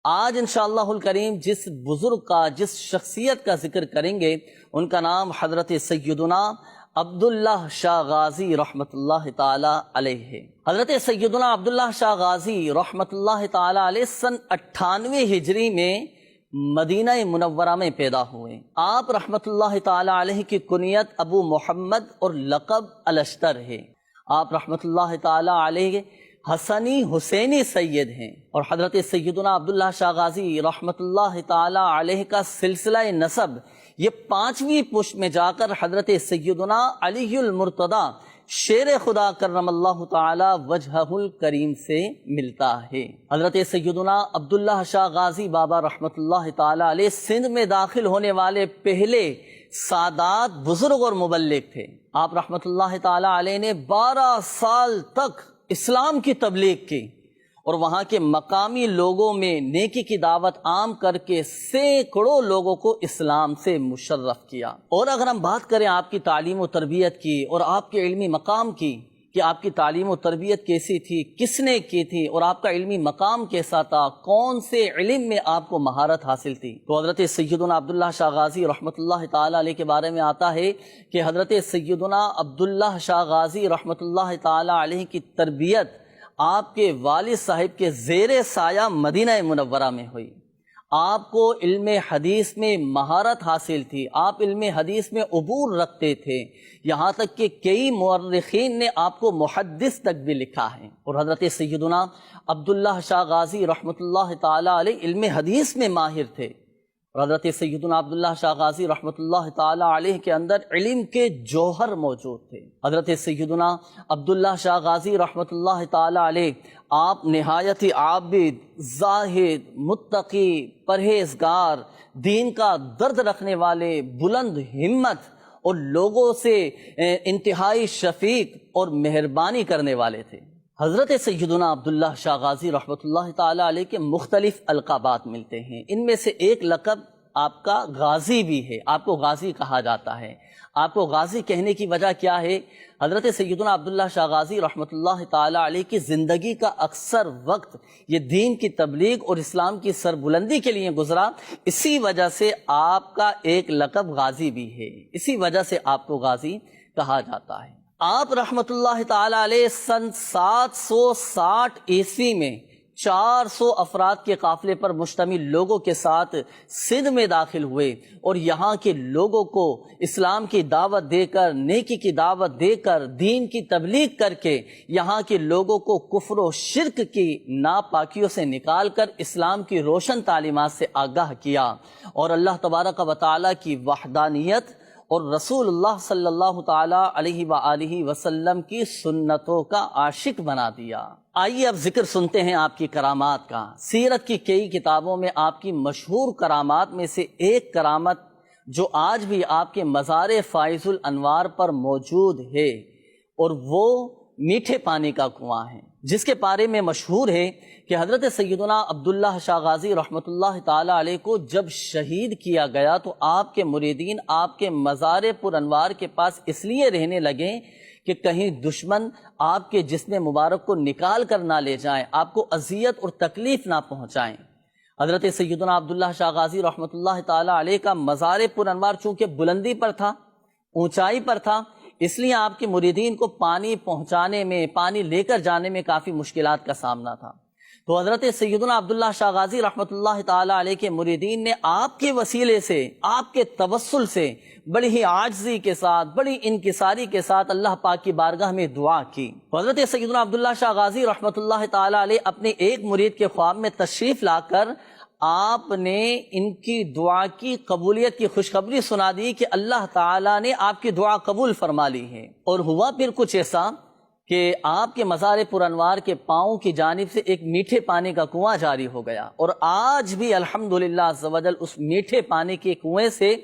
آج انشاءاللہ الکریم جس بزرگ کا، جس شخصیت کا ذکر کریں گے، ان کا نام حضرت سیدنا عبداللہ شاہ غازی رحمۃ اللہ تعالی علیہ ہے۔ حضرت سیدنا عبداللہ شاہ غازی رحمۃ اللہ تعالی علیہ سن 98 ہجری میں مدینہ منورہ میں پیدا ہوئے۔ آپ رحمۃ اللہ تعالی علیہ کی کنیت ابو محمد اور لقب الاشتر ہے۔ آپ رحمۃ اللہ تعالی علیہ حسنی حسینی سید ہیں، اور حضرت سیدنا عبداللہ شاہ غازی رحمۃ اللہ تعالی علیہ کا سلسلہ نسب یہ 5ویں پشت میں جا کر حضرت سیدنا علی المرتضی شیر خدا کرم اللہ تعالی وجہہ الکریم سے ملتا ہے۔ حضرت سیدنا عبداللہ شاہ غازی بابا رحمۃ اللہ تعالی علیہ سندھ میں داخل ہونے والے پہلے سادات بزرگ اور مبلغ تھے۔ آپ رحمۃ اللہ تعالی علیہ نے 12 سال تک اسلام کی تبلیغ کی اور وہاں کے مقامی لوگوں میں نیکی کی دعوت عام کر کے سینکڑوں لوگوں کو اسلام سے مشرف کیا۔ اور اگر ہم بات کریں آپ کی تعلیم و تربیت کی اور آپ کے علمی مقام کی کہ آپ کی تعلیم و تربیت کیسی تھی، کس نے کی تھی، اور آپ کا علمی مقام کیسا تھا، کون سے علم میں آپ کو مہارت حاصل تھی، تو حضرت سیدنا عبداللہ شاہ غازی رحمۃ اللہ تعالی علیہ کے بارے میں آتا ہے کہ حضرت سیدنا عبداللہ شاہ غازی رحمۃ اللہ تعالی علیہ کی تربیت آپ کے والد صاحب کے زیر سایہ مدینہ منورہ میں ہوئی۔ آپ کو علم حدیث میں مہارت حاصل تھی، آپ علم حدیث میں عبور رکھتے تھے، یہاں تک کہ کئی مورخین نے آپ کو محدث تک بھی لکھا ہے۔ اور حضرت سیدنا عبداللہ شاہ غازی رحمۃ اللہ تعالی علیہ علم حدیث میں ماہر تھے، اور حضرت سیدنا عبداللہ شاہ غازی رحمۃ اللہ تعالی علیہ کے اندر علم کے جوہر موجود تھے۔ حضرت سیدنا عبداللہ شاہ غازی رحمۃ اللہ تعالی علیہ آپ نہایت عابد، زاہد، متقی، پرہیزگار، دین کا درد رکھنے والے، بلند ہمت اور لوگوں سے انتہائی شفیق اور مہربانی کرنے والے تھے۔ حضرت سیدنا عبداللہ شاہ غازی رحمۃ اللہ تعالی علیہ کے مختلف القابات ملتے ہیں، ان میں سے ایک لقب آپ کا غازی بھی ہے، آپ کو غازی کہا جاتا ہے۔ آپ کو غازی کہنے کی وجہ کیا ہے؟ حضرت سیدنا عبداللہ شاہ غازی رحمۃ اللہ تعالی علیہ کی زندگی کا اکثر وقت یہ دین کی تبلیغ اور اسلام کی سربلندی کے لیے گزرا، اسی وجہ سے آپ کا ایک لقب غازی بھی ہے، اسی وجہ سے آپ کو غازی کہا جاتا ہے۔ آپ رحمت اللہ تعالی علیہ سن 760 عیسوی میں 400 افراد کے قافلے پر مشتمل لوگوں کے ساتھ سندھ میں داخل ہوئے، اور یہاں کے لوگوں کو اسلام کی دعوت دے کر، نیکی کی دعوت دے کر، دین کی تبلیغ کر کے یہاں کے لوگوں کو کفر و شرک کی ناپاکیوں سے نکال کر اسلام کی روشن تعلیمات سے آگاہ کیا، اور اللہ تبارک و تعالی کی وحدانیت اور رسول اللہ صلی اللہ تعالی علیہ وآلہ وسلم کی سنتوں کا عاشق بنا دیا۔ آئیے اب ذکر سنتے ہیں آپ کی کرامات کا۔ سیرت کی کئی کتابوں میں آپ کی مشہور کرامات میں سے ایک کرامت جو آج بھی آپ کے مزار فائز الانوار پر موجود ہے، اور وہ میٹھے پانی کا کنواں ہے، جس کے بارے میں مشہور ہے کہ حضرت سیدنا عبداللہ شاہ غازی رحمۃ اللہ تعالی علیہ کو جب شہید کیا گیا تو آپ کے مریدین آپ کے مزار پر انوار کے پاس اس لیے رہنے لگے کہ کہیں دشمن آپ کے جسم مبارک کو نکال کر نہ لے جائیں، آپ کو اذیت اور تکلیف نہ پہنچائیں۔ حضرت سیدنا عبداللہ شاہ غازی رحمۃ اللہ تعالی علیہ کا مزار پر انوار چونکہ بلندی پر تھا، اونچائی پر تھا، اس لیے آپ کے مریدین کو پانی پہنچانے میں، پانی لے کر جانے میں کافی مشکلات کا سامنا تھا۔ تو حضرت سیدنا عبداللہ شاہ غازی رحمۃ اللہ تعالی علیہ کے مریدین نے آپ کے وسیلے سے، آپ کے توسل سے بڑی ہی عاجزی کے ساتھ، بڑی انکساری کے ساتھ اللہ پاک کی بارگاہ میں دعا کی۔ حضرت سیدنا عبداللہ شاہ غازی رحمۃ اللہ تعالی علیہ اپنے ایک مرید کے خواب میں تشریف لا کر آپ نے ان کی دعا کی قبولیت کی خوشخبری سنا دی کہ اللہ تعالیٰ نے آپ کی دعا قبول فرما لی ہے۔ اور ہوا پھر کچھ ایسا کہ آپ کے مزار پر انوار کے پاؤں کی جانب سے ایک میٹھے پانی کا کنواں جاری ہو گیا، اور آج بھی الحمدللہ عز و جل اس میٹھے پانی کے کنویں سے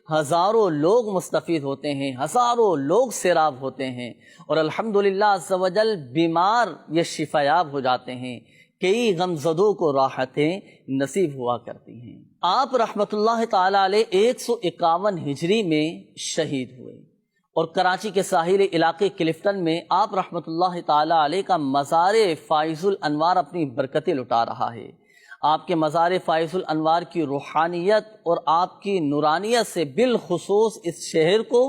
ہزاروں لوگ مستفید ہوتے ہیں، ہزاروں لوگ سیراب ہوتے ہیں، اور الحمدللہ عز و جل بیمار یہ شفایاب ہو جاتے ہیں، کئی غمزدوں کو راحتیں نصیب ہوا کرتی ہیں۔ آپ رحمت اللہ تعالی علیہ 151 ہجری میں شہید ہوئے، اور کراچی کے ساحلی علاقے کلفٹن میں آپ رحمت اللہ تعالی علیہ کا مزار فائز الانوار اپنی برکتیں لٹا رہا ہے۔ آپ کے مزار فائز الانوار کی روحانیت اور آپ کی نورانیت سے بالخصوص اس شہر کو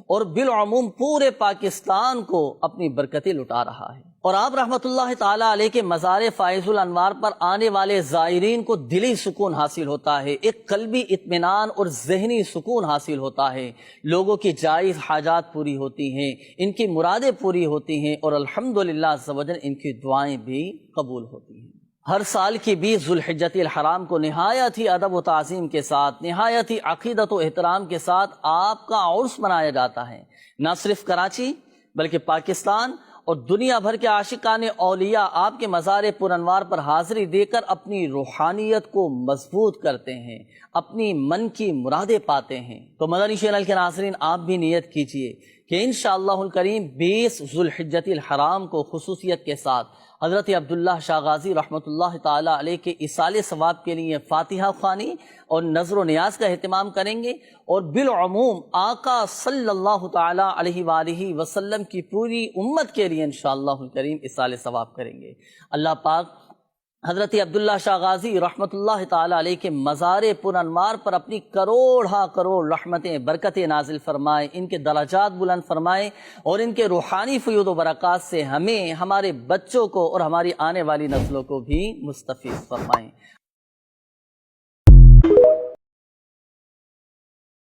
اور بالعموم پورے پاکستان کو اپنی برکتیں لٹا رہا ہے۔ اور آپ رحمت اللہ تعالیٰ علیہ کے مزار فائز الانوار پر آنے والے زائرین کو دلی سکون حاصل ہوتا ہے، ایک قلبی اطمینان اور ذہنی سکون حاصل ہوتا ہے، لوگوں کی جائز حاجات پوری ہوتی ہیں، ان کی مرادیں پوری ہوتی ہیں، اور الحمدللہ عز و جل ان کی دعائیں بھی قبول ہوتی ہیں۔ ہر سال کی 20 ذوالحجۃ الحرام کو نہایت ہی ادب و تعظیم کے ساتھ، نہایت ہی عقیدت و احترام کے ساتھ آپ کا عرس منایا جاتا ہے۔ نہ صرف کراچی بلکہ پاکستان اور دنیا بھر کے عاشقان اولیاء آپ کے مزار پر انوار پر حاضری دے کر اپنی روحانیت کو مضبوط کرتے ہیں، اپنی من کی مرادیں پاتے ہیں۔ تو مدنی چینل کے ناظرین، آپ بھی نیت کیجئے کہ انشاءاللہ الکریم 20 ذوالحجۃ الحرام کو خصوصیت کے ساتھ حضرت عبداللہ شاہ غازی رحمۃ اللہ تعالی علیہ کے ایصال ثواب کے لیے فاتحہ خوانی اور نظر و نیاز کا اہتمام کریں گے، اور بالعموم آقا صلی اللہ تعالی علیہ وآلہ وسلم کی پوری امت کے لیے انشاءاللہ الکریم ایصال ثواب کریں گے۔ اللہ پاک حضرت عبداللہ شاہ غازی رحمۃ اللہ تعالی علیہ کے مزار پر انوار پر اپنی کروڑ کروڑ رحمتیں برکتیں نازل فرمائے، ان کے درجات بلند فرمائے، اور ان کے روحانی فیوض و برکات سے ہمیں، ہمارے بچوں کو اور ہماری آنے والی نسلوں کو بھی مستفید فرمائیں۔